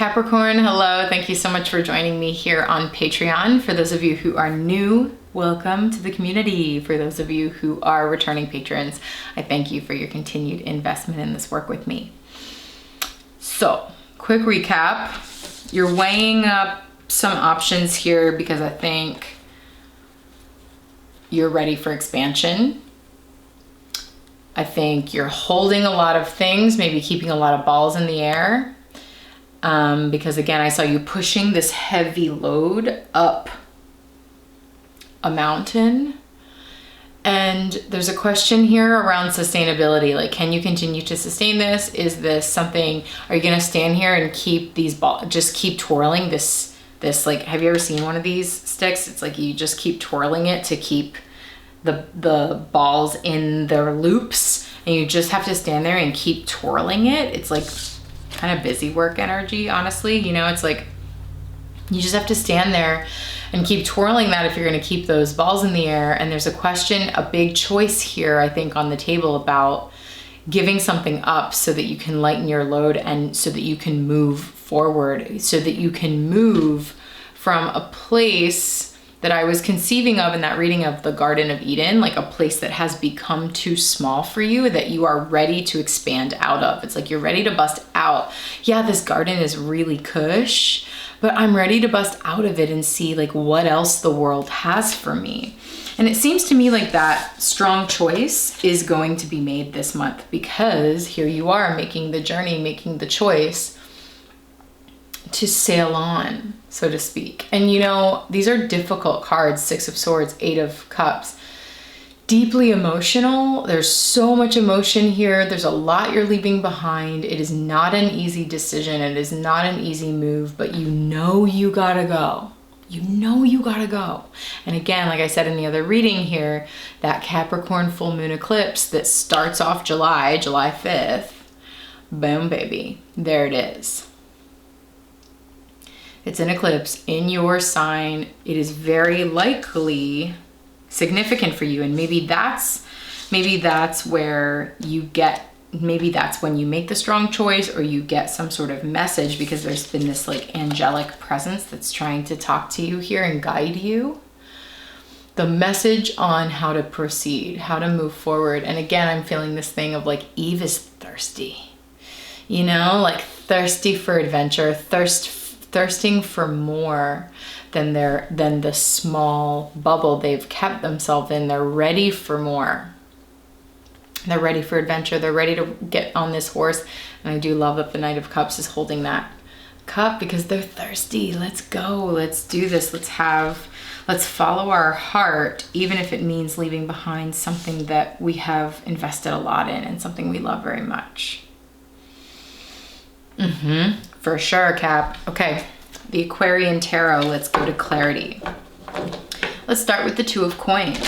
Capricorn, hello. Thank you so much for joining me here on Patreon. For those of you who are new, welcome to the community. For those of you who are returning patrons, I thank you for your continued investment in this work with me. So, quick recap. You're weighing up some options here because I think you're ready for expansion. I think you're holding a lot of things, maybe keeping a lot of balls in the air. Because again, I saw you pushing this heavy load up a mountain. And there's a question here around sustainability. Like, can you continue to sustain this? Is this something, are you gonna stand here and keep these balls, just keep twirling this like, have you ever seen one of these sticks? It's like you just keep twirling it to keep the balls in their loops, and you just have to stand there and keep twirling it. It's like kind of busy work energy, honestly. You know, it's like you just have to stand there and keep twirling that if you're going to keep those balls in the air. And there's a question, a big choice here, I think, on the table about giving something up so that you can lighten your load and so that you can move forward, so that you can move from a place that I was conceiving of in that reading of the Garden of Eden, like a place that has become too small for you, that you are ready to expand out of. It's like you're ready to bust out. Yeah, this garden is really cush, but I'm ready to bust out of it and see like what else the world has for me. And it seems to me like that strong choice is going to be made this month, because here you are making the journey, making the choice to sail on, so to speak. And you know, these are difficult cards. 6 of Swords, 8 of Cups. Deeply emotional. There's so much emotion here. There's a lot you're leaving behind. It is not an easy decision. It is not an easy move, but you know you gotta go. You know you gotta go. And again, like I said in the other reading here, that Capricorn full moon eclipse that starts off July 5th, boom, baby, there it is. It's an eclipse in your sign. It is very likely significant for you. And maybe that's where you get, maybe that's when you make the strong choice, or you get some sort of message, because there's been this like angelic presence that's trying to talk to you here and guide you. The message on how to proceed, how to move forward. And again, I'm feeling this thing of like Eve is thirsty, you know, like thirsty for adventure, thirsting for more than the small bubble they've kept themselves in. They're ready for more. They're ready for adventure. They're ready to get on this horse. And I do love that the Knight of Cups is holding that cup, because they're thirsty. Let's go. Let's do this. Let's follow our heart, even if it means leaving behind something that we have invested a lot in and something we love very much. For sure, Cap. Okay, the Aquarian Tarot, let's go to clarity. Let's start with the 2 of Coins.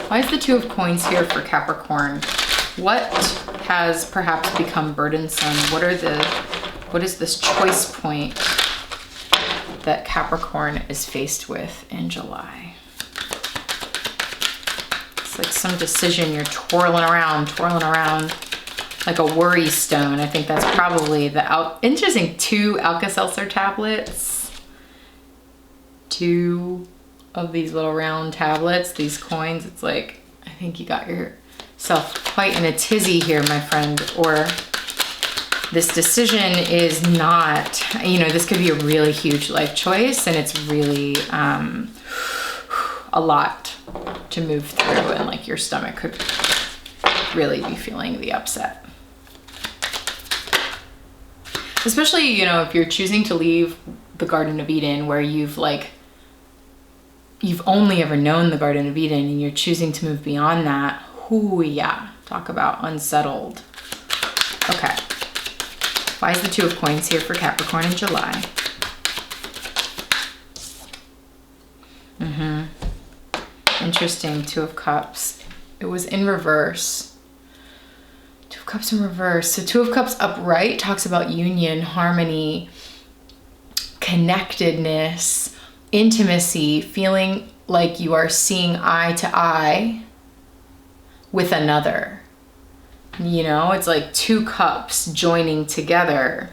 Why is the 2 of Coins here for Capricorn? What has perhaps become burdensome? What is this choice point that Capricorn is faced with in July? It's like some decision you're twirling around like a worry stone. I think that's probably the interesting 2 Alka-Seltzer tablets. 2 of these little round tablets, these coins. It's like, I think you got yourself quite in a tizzy here, my friend, or this decision is not, you know, this could be a really huge life choice, and it's really a lot to move through, and like your stomach could really be feeling the upset. Especially, you know, if you're choosing to leave the Garden of Eden, where you've only ever known the Garden of Eden, and you're choosing to move beyond that. Ooh, yeah. Talk about unsettled. Okay. Why is the 2 of Coins here for Capricorn in July? Interesting, 2 of Cups. It was in reverse. 2 of Cups in reverse. So 2 of Cups upright talks about union, harmony, connectedness, intimacy, feeling like you are seeing eye to eye with another. You know, it's like 2 cups joining together.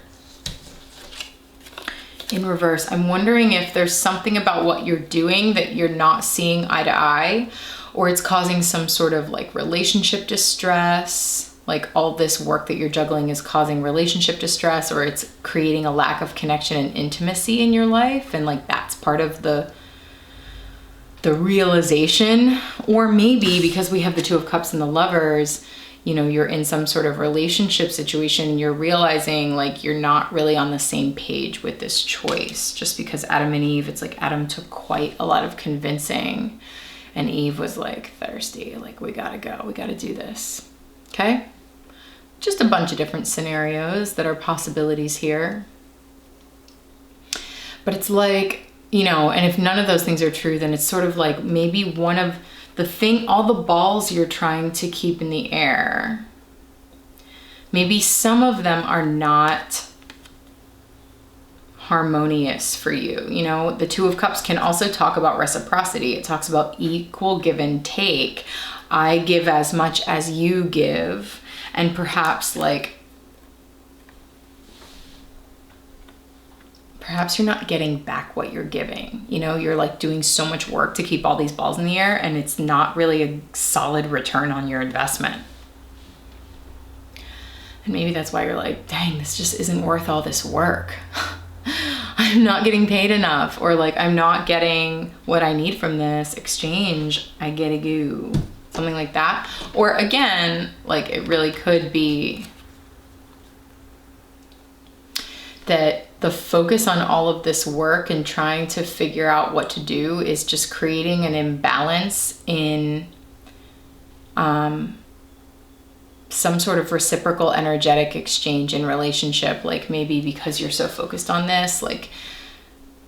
in reverse. I'm wondering if there's something about what you're doing that you're not seeing eye to eye, or it's causing some sort of like relationship distress. Like all this work that you're juggling is causing relationship distress, or it's creating a lack of connection and intimacy in your life. And like that's part of the realization. Or maybe because we have the Two of Cups and the Lovers, you know, you're in some sort of relationship situation and you're realizing like you're not really on the same page with this choice. Just because Adam and Eve, it's like Adam took quite a lot of convincing and Eve was like thirsty, like we gotta go, we gotta do this. Okay? Just a bunch of different scenarios that are possibilities here. But it's like, you know, and if none of those things are true, then it's sort of like maybe one of the thing, all the balls you're trying to keep in the air, maybe some of them are not harmonious for you. You know, the Two of Cups can also talk about reciprocity. It talks about equal give and take. I give as much as you give. And perhaps like, perhaps you're not getting back what you're giving. You know, you're like doing so much work to keep all these balls in the air and it's not really a solid return on your investment. And maybe that's why you're like, dang, this just isn't worth all this work. I'm not getting paid enough, or like I'm not getting what I need from this exchange. I get a goo, something like that. Or again, like it really could be that the focus on all of this work and trying to figure out what to do is just creating an imbalance in some sort of reciprocal energetic exchange in relationship. Like maybe because you're so focused on this, like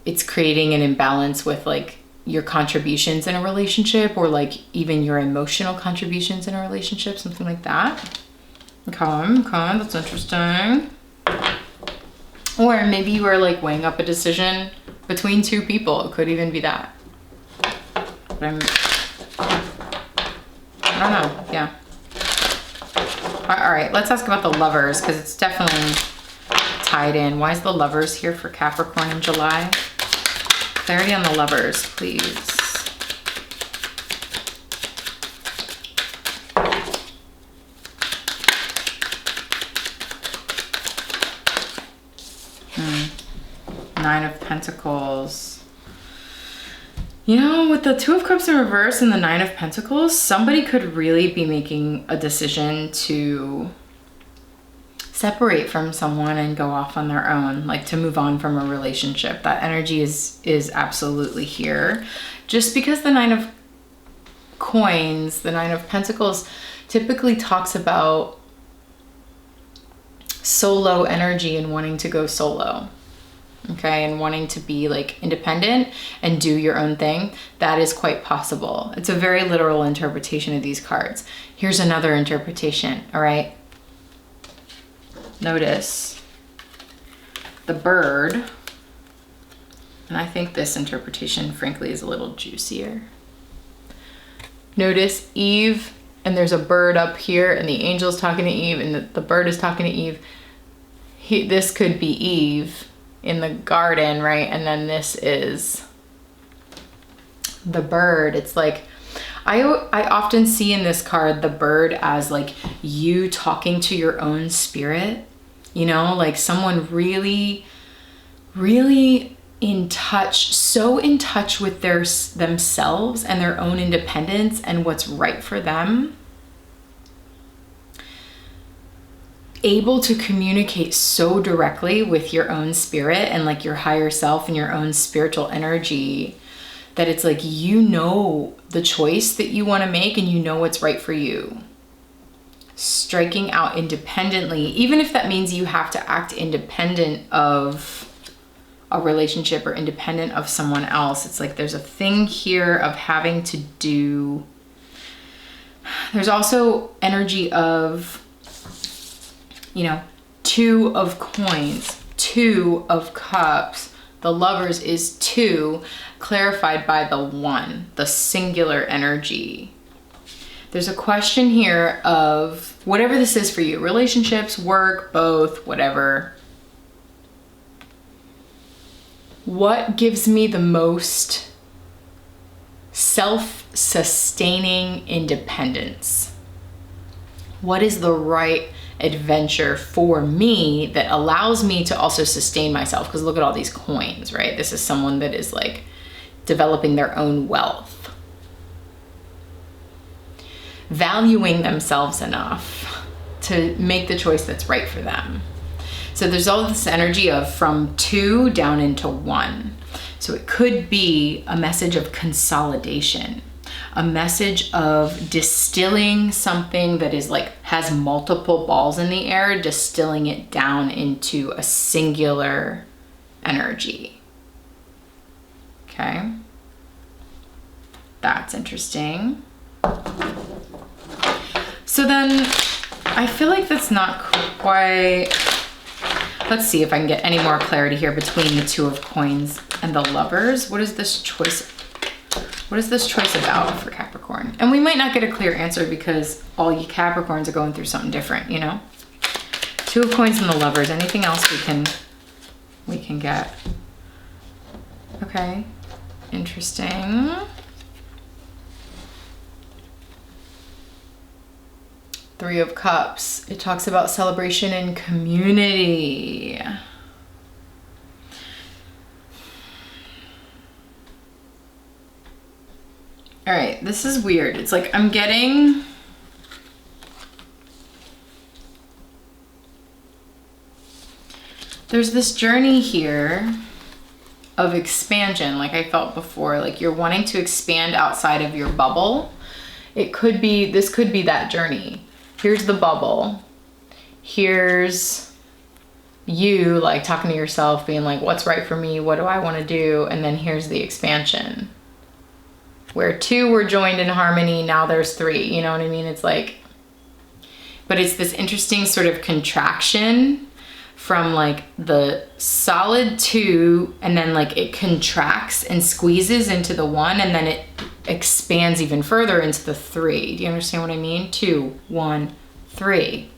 it's creating an imbalance with like your contributions in a relationship, or like even your emotional contributions in a relationship, something like that. Okay, that's interesting. Or maybe you are like weighing up a decision between two people. It could even be that. But I don't know, yeah. All right, let's ask about the Lovers, because it's definitely tied in. Why is the Lovers here for Capricorn in July? Clarity on the Lovers, please. Nine of Pentacles. You know, with the Two of Cups in reverse and the Nine of Pentacles, somebody could really be making a decision to separate from someone and go off on their own, like to move on from a relationship. That energy is absolutely here. Just because the Nine of Coins, the Nine of Pentacles, typically talks about solo energy and wanting to go solo. Okay, and wanting to be like independent and do your own thing. That is quite possible. It's a very literal interpretation of these cards. Here's another interpretation, all right? Notice the bird. And I think this interpretation, frankly, is a little juicier. Notice Eve, and there's a bird up here, and the angel's talking to Eve, and the bird is talking to Eve. This could be Eve in the garden, right? And then this is the bird. It's like, I often see in this card the bird as like you talking to your own spirit, you know, like someone really, really in touch, so in touch with themselves and their own independence and what's right for them. Able to communicate so directly with your own spirit and like your higher self and your own spiritual energy that it's like, you know, the choice that you want to make and you know what's right for you. Striking out independently, even if that means you have to act independent of a relationship or independent of someone else. It's like there's a thing here of having to do. There's also energy of, you know, Two of Coins, Two of Cups. The Lovers is two, clarified by the one, the singular energy. There's a question here of whatever this is for you, relationships, work, both, whatever. what gives me the most self-sustaining independence? What is the right adventure for me that allows me to also sustain myself? Because look at all these coins, right? This is someone that is like developing their own wealth, valuing themselves enough to make the choice that's right for them. So there's all this energy of from 2 down into 1. So it could be a message of consolidation, a message of distilling something that is like has multiple balls in the air, distilling it down into a singular energy. Okay, that's interesting. So then I feel like that's not quite, let's see if I can get any more clarity here between the 2 of coins and the Lovers. What is this choice? What is this choice about for Capricorn? And we might not get a clear answer because all you Capricorns are going through something different, you know? 2 of coins and the Lovers. Anything else we can get? Okay, interesting. 3 of Cups. It talks about celebration and community. All right, this is weird. It's like I'm getting there's this journey here of expansion, like I felt before, like you're wanting to expand outside of your bubble. It could be, this could be that journey. Here's the bubble. Here's you like talking to yourself, being like, what's right for me? What do I want to do? And then here's the expansion. Where 2 were joined in harmony, now there's 3, you know what I mean? It's like, but it's this interesting sort of contraction from like the solid 2, and then like it contracts and squeezes into the 1, and then it expands even further into the 3. Do you understand what I mean? 2, 1, 3.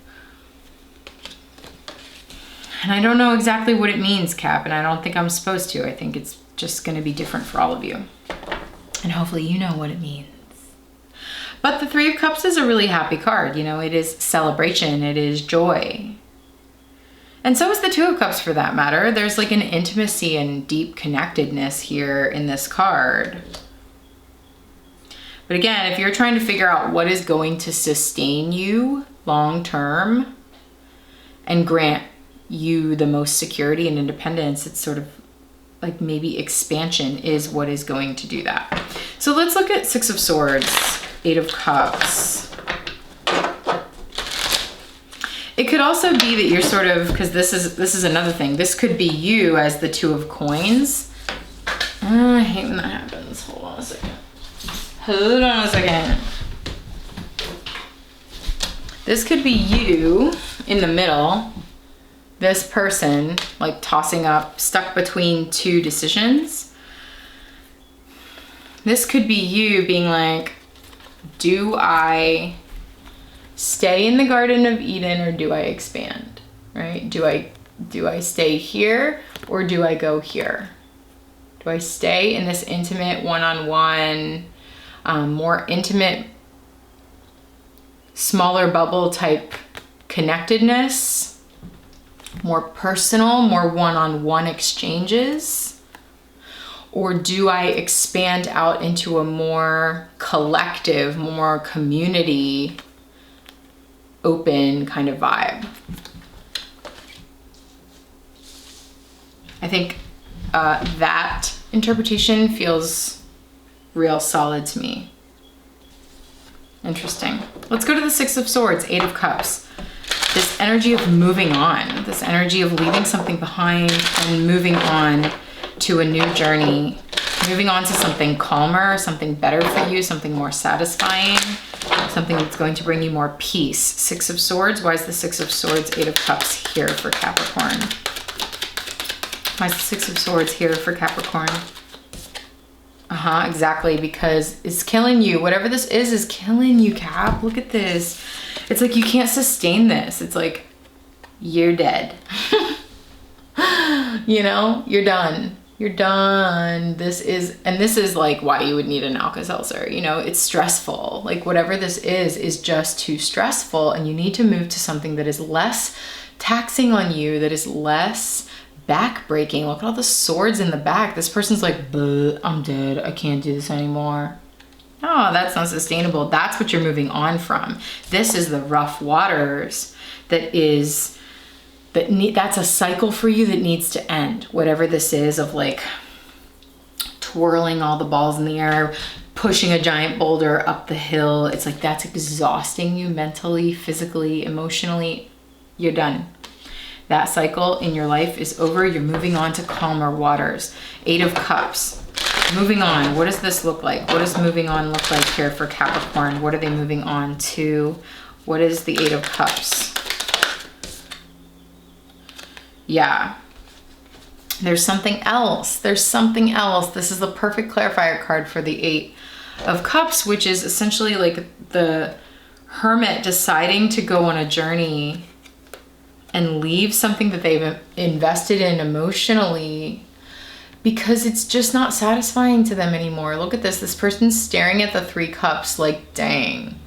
And I don't know exactly what it means, Cap, and I don't think I'm supposed to. I think it's just going to be different for all of you. And hopefully you know what it means. But the 3 of Cups is a really happy card. You know, it is celebration. It is joy. And so is the 2 of Cups for that matter. There's like an intimacy and deep connectedness here in this card. But again, if you're trying to figure out what is going to sustain you long term and grant you the most security and independence, it's sort of like maybe expansion is what is going to do that. So let's look at 6 of Swords, 8 of Cups. It could also be that you're sort of, because this is another thing. This could be you as the 2 of Coins. I hate when that happens. Hold on a second. Hold on a second. This could be you in the middle. This person like tossing up, stuck between 2 decisions. This could be you being like, do I stay in the Garden of Eden or do I expand, right? Do I stay here or do I go here? Do I stay in this intimate one-on-one, more intimate, smaller bubble type connectedness, more personal, more one-on-one exchanges? Or do I expand out into a more collective, more community, open kind of vibe? I think that interpretation feels real solid to me. Interesting. Let's go to the 6 of Swords, 8 of Cups. This energy of moving on, this energy of leaving something behind and moving on to a new journey, moving on to something calmer, something better for you, something more satisfying, something that's going to bring you more peace. 6 of Swords. Why is the 6 of Swords, 8 of Cups here for Capricorn? Why is the 6 of Swords here for Capricorn? Exactly, because it's killing you. Whatever this is killing you, Cap. Look at this. It's like you can't sustain this. It's like you're dead. You know, you're done. You're done. This is like why you would need an Alka-Seltzer. You know, it's stressful. Like whatever this is just too stressful, and you need to move to something that is less taxing on you, that is less back-breaking. Look at all the swords in the back. This person's like, I'm dead. I can't do this anymore. Oh, that's not sustainable. That's what you're moving on from. This is the rough waters that's a cycle for you that needs to end. Whatever this is of like twirling all the balls in the air, pushing a giant boulder up the hill. It's like that's exhausting you mentally, physically, emotionally. You're done. That cycle in your life is over. You're moving on to calmer waters. 8 of Cups. Moving on. What does this look like? What does moving on look like here for Capricorn? What are they moving on to? What is the 8 of Cups? Yeah. There's something else. There's something else. This is the perfect clarifier card for the 8 of Cups, which is essentially like the Hermit deciding to go on a journey and leave something that they've invested in emotionally because it's just not satisfying to them anymore. Look at this. This person's staring at the 3 cups like, dang,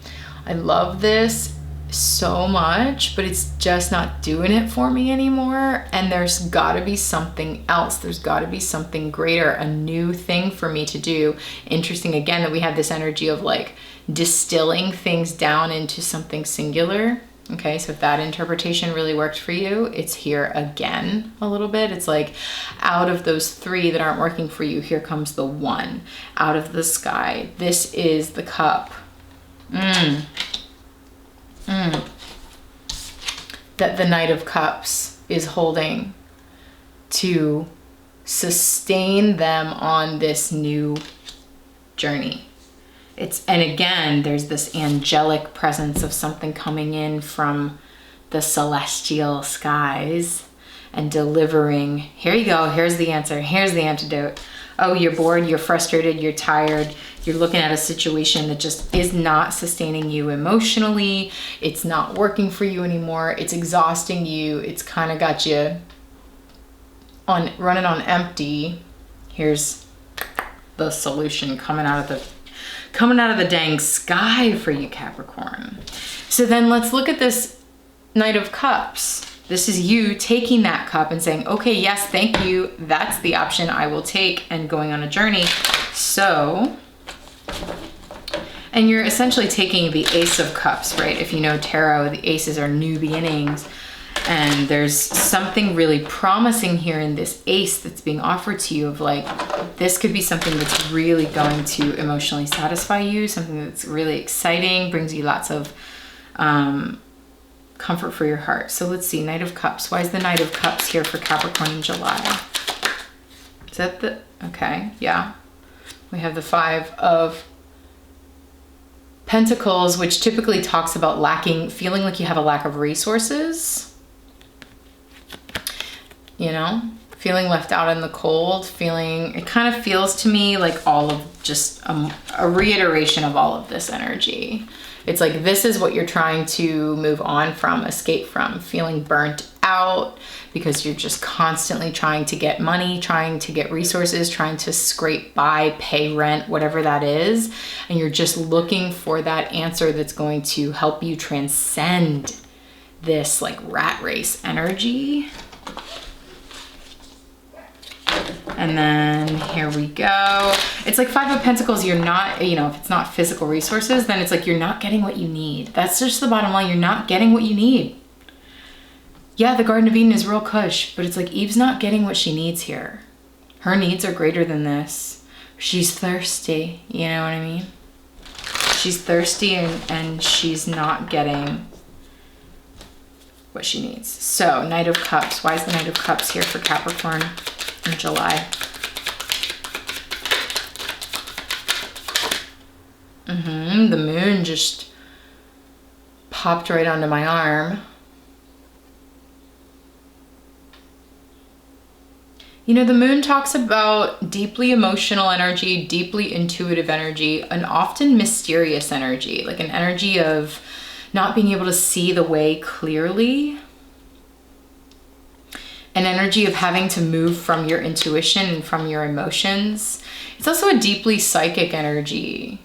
I love this so much, but it's just not doing it for me anymore. And there's got to be something else. There's got to be something greater, a new thing for me to do. Interesting again that we have this energy of like distilling things down into something singular. Okay, so if that interpretation really worked for you, it's here again a little bit. It's like out of those 3 that aren't working for you, here comes the 1 out of the sky. This is the cup. That the Knight of Cups is holding to sustain them on this new journey. And again, there's this angelic presence of something coming in from the celestial skies and delivering, here you go, here's the answer, here's the antidote. Oh, you're bored, you're frustrated, you're tired, you're looking at a situation that just is not sustaining you emotionally, it's not working for you anymore, it's exhausting you, it's kind of got you running on empty. Here's the solution coming out of the dang sky for you, Capricorn. So then let's look at this Knight of Cups. This is you taking that cup and saying, okay, yes, thank you. That's the option I will take, and going on a journey. So, and you're essentially taking the Ace of Cups, right? If you know tarot, the aces are new beginnings. And there's something really promising here in this ace that's being offered to you of like, this could be something that's really going to emotionally satisfy you, something that's really exciting, brings you lots of comfort for your heart. So let's see, Knight of Cups. Why is the Knight of Cups here for Capricorn in July? Is that the, okay, yeah. We have the 5 of Pentacles, which typically talks about feeling like you have a lack of resources. You know, feeling left out in the cold, it kind of feels to me like all of just a reiteration of all of this energy. It's like, this is what you're trying to move on from, escape from, feeling burnt out because you're just constantly trying to get money, trying to get resources, trying to scrape by, pay rent, whatever that is. And you're just looking for that answer that's going to help you transcend this like rat race energy. And then here we go. It's like 5 of Pentacles. You're not, you know, if it's not physical resources, then it's like you're not getting what you need. That's just the bottom line. You're not getting what you need. Yeah, the Garden of Eden is real cush, but it's like Eve's not getting what she needs here. Her needs are greater than this. She's thirsty, you know what I mean? She's thirsty and she's not getting what she needs. So, Knight of Cups. Why is the Knight of Cups here for Capricorn in July? The moon just popped right onto my arm. You know, the moon talks about deeply emotional energy, deeply intuitive energy, and often mysterious energy, like an energy of not being able to see the way clearly. an energy of having to move from your intuition and from your emotions. It's also a deeply psychic energy.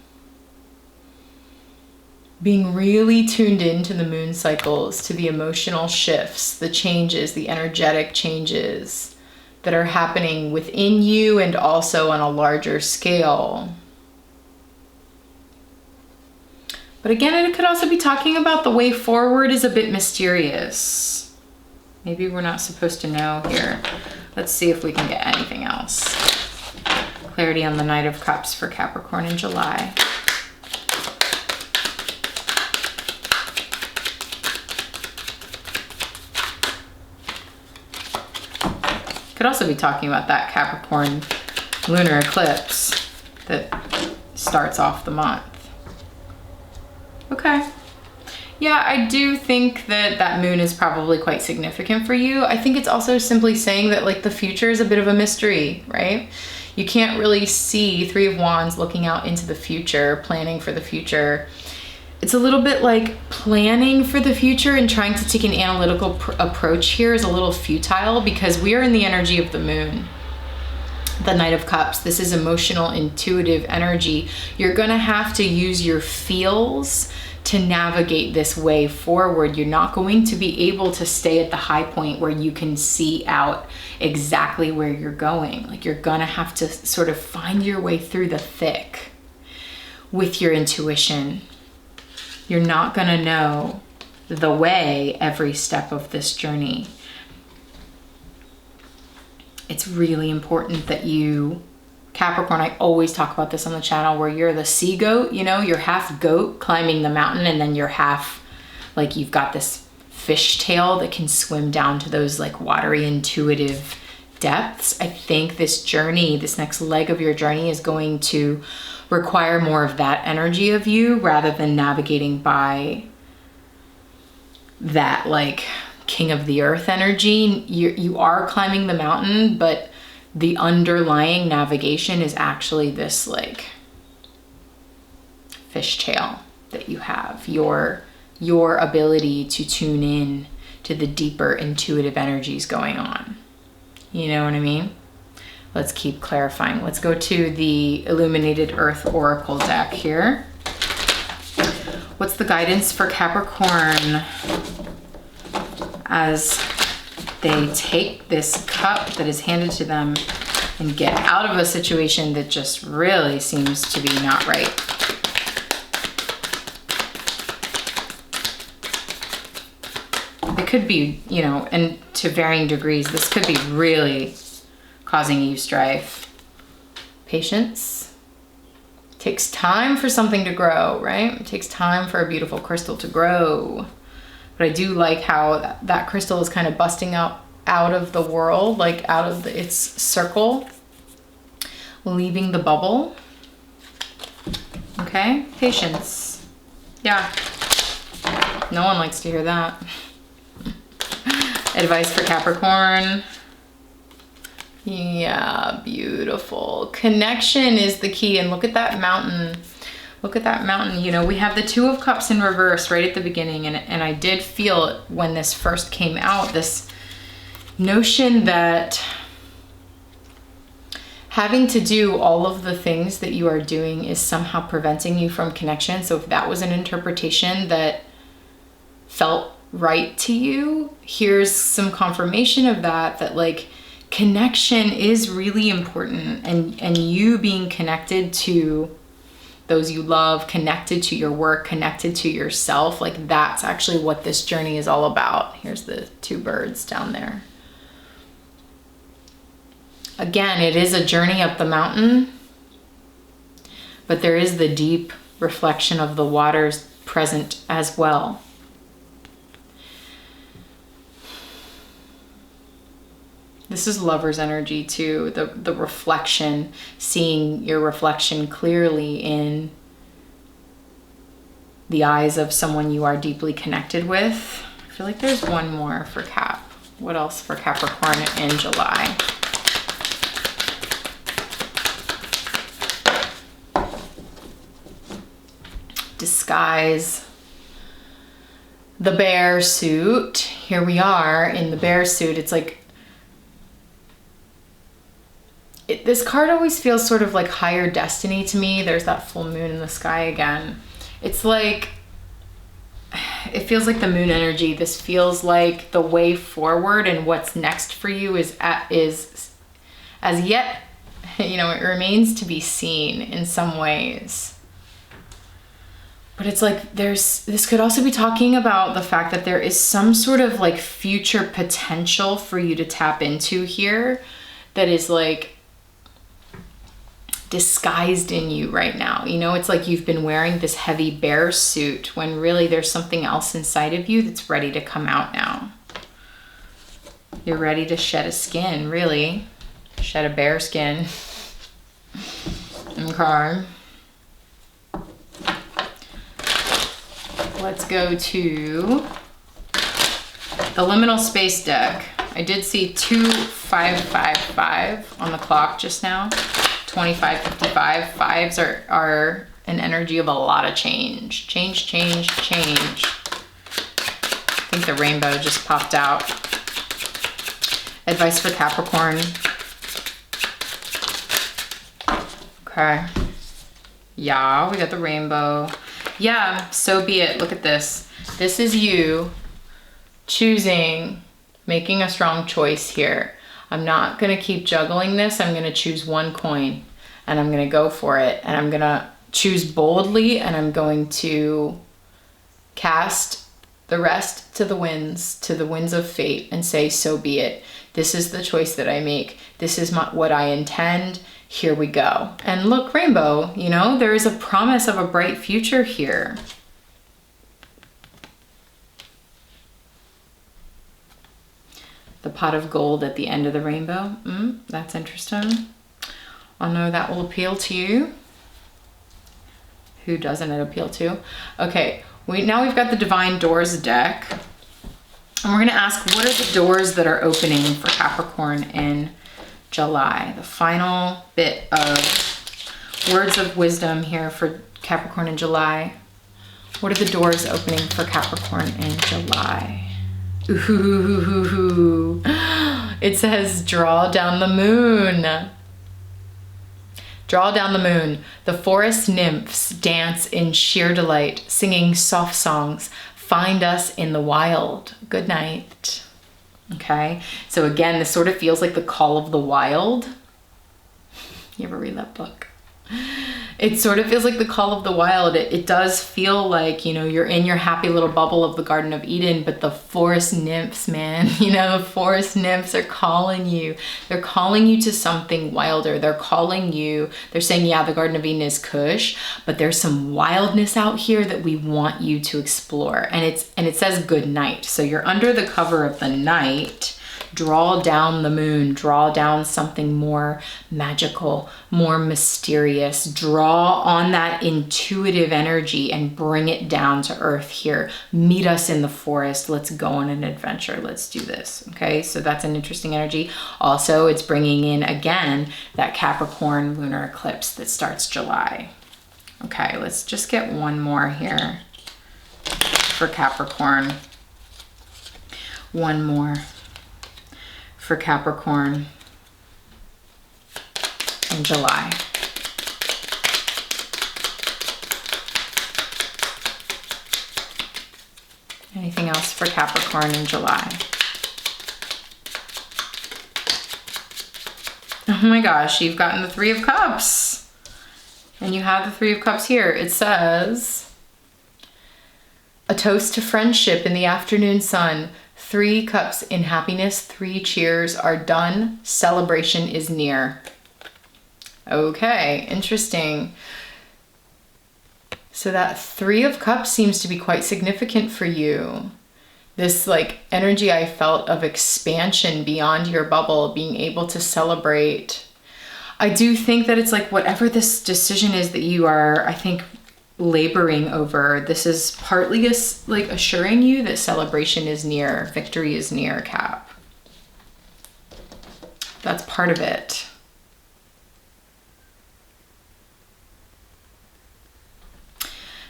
Being really tuned into the moon cycles, to the emotional shifts, the changes, the energetic changes that are happening within you and also on a larger scale. But again, it could also be talking about the way forward is a bit mysterious. Maybe we're not supposed to know here. Let's see if we can get anything else. Clarity on the Knight of Cups for Capricorn in July. Could also be talking about that Capricorn lunar eclipse that starts off the month. Okay. Yeah, I do think that that moon is probably quite significant for you. I think it's also simply saying that like the future is a bit of a mystery, right? You can't really see Three of Wands looking out into the future, planning for the future. It's a little bit like planning for the future and trying to take an analytical approach here is a little futile because we are in the energy of the moon. The Knight of Cups, this is emotional, intuitive energy. You're gonna have to use your feels to navigate this way forward. You're not going to be able to stay at the high point where you can see out exactly where you're going. Like you're gonna have to sort of find your way through the thick with your intuition. You're not gonna know the way every step of this journey. It's really important that you, Capricorn, I always talk about this on the channel, where you're the sea goat, you know, you're half goat climbing the mountain and then you're half, like you've got this fish tail that can swim down to those like watery, intuitive depths. I think this journey, this next leg of your journey is going to require more of that energy of you rather than navigating by that like king of the earth energy. You are climbing the mountain, but the underlying navigation is actually this like fishtail that you have, your ability to tune in to the deeper intuitive energies going on. You know what I mean? Let's keep clarifying. Let's go to the Illuminated Earth Oracle deck here. What's the guidance for Capricorn as they take this cup that is handed to them and get out of a situation that just really seems to be not right? It could be, you know, and to varying degrees, this could be really causing you strife. Patience. It takes time for something to grow, right? It takes time for a beautiful crystal to grow. But I do like how that crystal is kind of busting out of the world, like out of its circle, leaving the bubble. Okay, patience. Yeah, no one likes to hear that. Advice for Capricorn. Yeah, beautiful. Connection is the key. And look at that mountain. Look at that mountain. You know, we have the Two of Cups in reverse right at the beginning. And I did feel it when this first came out, this notion that having to do all of the things that you are doing is somehow preventing you from connection. So if that was an interpretation that felt right to you, here's some confirmation of that like connection is really important, and you being connected to those you love, connected to your work, connected to yourself, like that's actually what this journey is all about. Here's the two birds down there. Again, it is a journey up the mountain, but there is the deep reflection of the waters present as well. This is lover's energy too, the reflection, seeing your reflection clearly in the eyes of someone you are deeply connected with. I feel like there's one more for Cap. What else for Capricorn in July? Disguise. The bear suit. Here we are in the bear suit. It's like this card always feels sort of like higher destiny to me. There's that full moon in the sky again. It's like, it feels like the moon energy. This feels like the way forward, and what's next for you is as yet, you know, it remains to be seen in some ways. But it's like this could also be talking about the fact that there is some sort of like future potential for you to tap into here that is like disguised in you right now. You know, it's like you've been wearing this heavy bear suit when really there's something else inside of you that's ready to come out now. You're ready to shed a skin, really. Shed a bear skin. Okay. Let's go to the liminal space deck. I did see 2555 on the clock just now. 2555. Fives are an energy of a lot of change. Change. I think the rainbow just popped out. Advice for Capricorn. Okay. Yeah, we got the rainbow. Yeah, so be it. Look at this. This is you choosing, making a strong choice here. I'm not going to keep juggling this. I'm going to choose one coin and I'm going to go for it. And I'm going to choose boldly, and I'm going to cast the rest to the winds of fate, and say, so be it. This is the choice that I make. This is what I intend. Here we go. And look, rainbow, you know, there is a promise of a bright future here. The pot of gold at the end of the rainbow. That's interesting. I know that will appeal to you. Who doesn't it appeal to? Okay, now we've got the Divine Doors deck. And we're going to ask, what are the doors that are opening for Capricorn in July? The final bit of words of wisdom here for Capricorn in July. What are the doors opening for Capricorn in July? Ooh, it says, draw down the moon. Draw down the moon. The forest nymphs dance in sheer delight, singing soft songs. Find us in the wild. Good night. Okay, so again, this sort of feels like the call of the wild. You ever read that book? It sort of feels like the call of the wild. It does feel like, you know, you're in your happy little bubble of the Garden of Eden, but the forest nymphs, man, you know, the forest nymphs are calling you. They're calling you to something wilder. They're calling you, they're saying, yeah, the Garden of Eden is cush, but there's some wildness out here that we want you to explore. And it says good night. So you're under the cover of the night. Draw down the moon, draw down something more magical, more mysterious. Draw on that intuitive energy and bring it down to earth here. Meet us in the forest. Let's go on an adventure. Let's do this. Okay, so that's an interesting energy. Also, it's bringing in, again, that Capricorn lunar eclipse that starts July. Okay, let's just get one more here for Capricorn. One more for Capricorn in July. Anything else for Capricorn in July? Oh my gosh, you've gotten the Three of Cups. And you have the Three of Cups here. It says, a toast to friendship in the afternoon sun. 3 cups in happiness, 3 cheers are done. Celebration is near. Okay, interesting. So that 3 of Cups seems to be quite significant for you. This like energy I felt of expansion beyond your bubble, being able to celebrate. I do think that it's like whatever this decision is that you are, I think, laboring over, this is partly like assuring you that celebration is near, victory is near, Cap. That's part of it.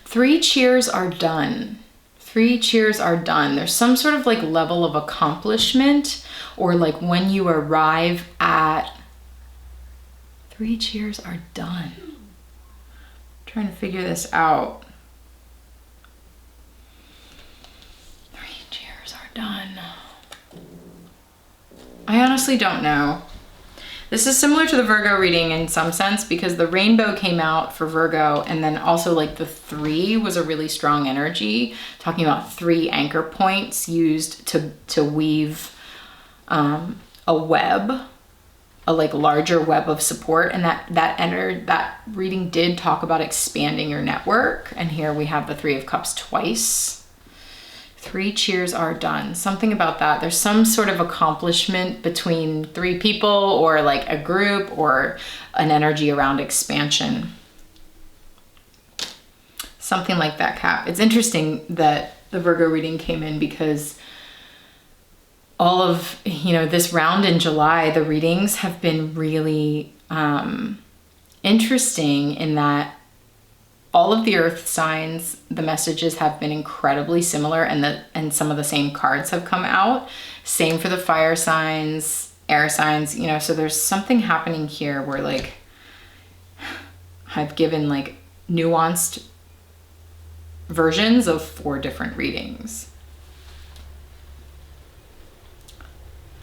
Three cheers are done. 3 cheers are done. There's some sort of like level of accomplishment, or like when you arrive at 3 cheers are done. I'm trying to figure this out. 3 cheers are done. I honestly don't know. This is similar to the Virgo reading in some sense because the rainbow came out for Virgo, and then also like the 3 was a really strong energy, talking about 3 anchor points used to weave a web, a like larger web of support. And that reading did talk about expanding your network. And here we have the 3 of Cups twice. 3 cheers are done. Something about that. There's some sort of accomplishment between 3 people or like a group or an energy around expansion. Something like that, Cap. It's interesting that the Virgo reading came in because all of, this round in July, the readings have been really interesting in that all of the earth signs, the messages have been incredibly similar, and some of the same cards have come out. Same for the fire signs, air signs, so there's something happening here where like I've given like nuanced versions of 4 different readings.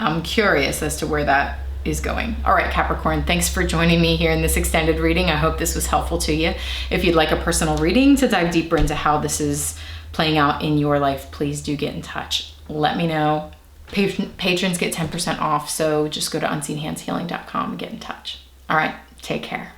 I'm curious as to where that is going. All right, Capricorn, thanks for joining me here in this extended reading. I hope this was helpful to you. If you'd like a personal reading to dive deeper into how this is playing out in your life, please do get in touch. Let me know. Patrons get 10% off, so just go to unseenhandshealing.com and get in touch. All right, take care.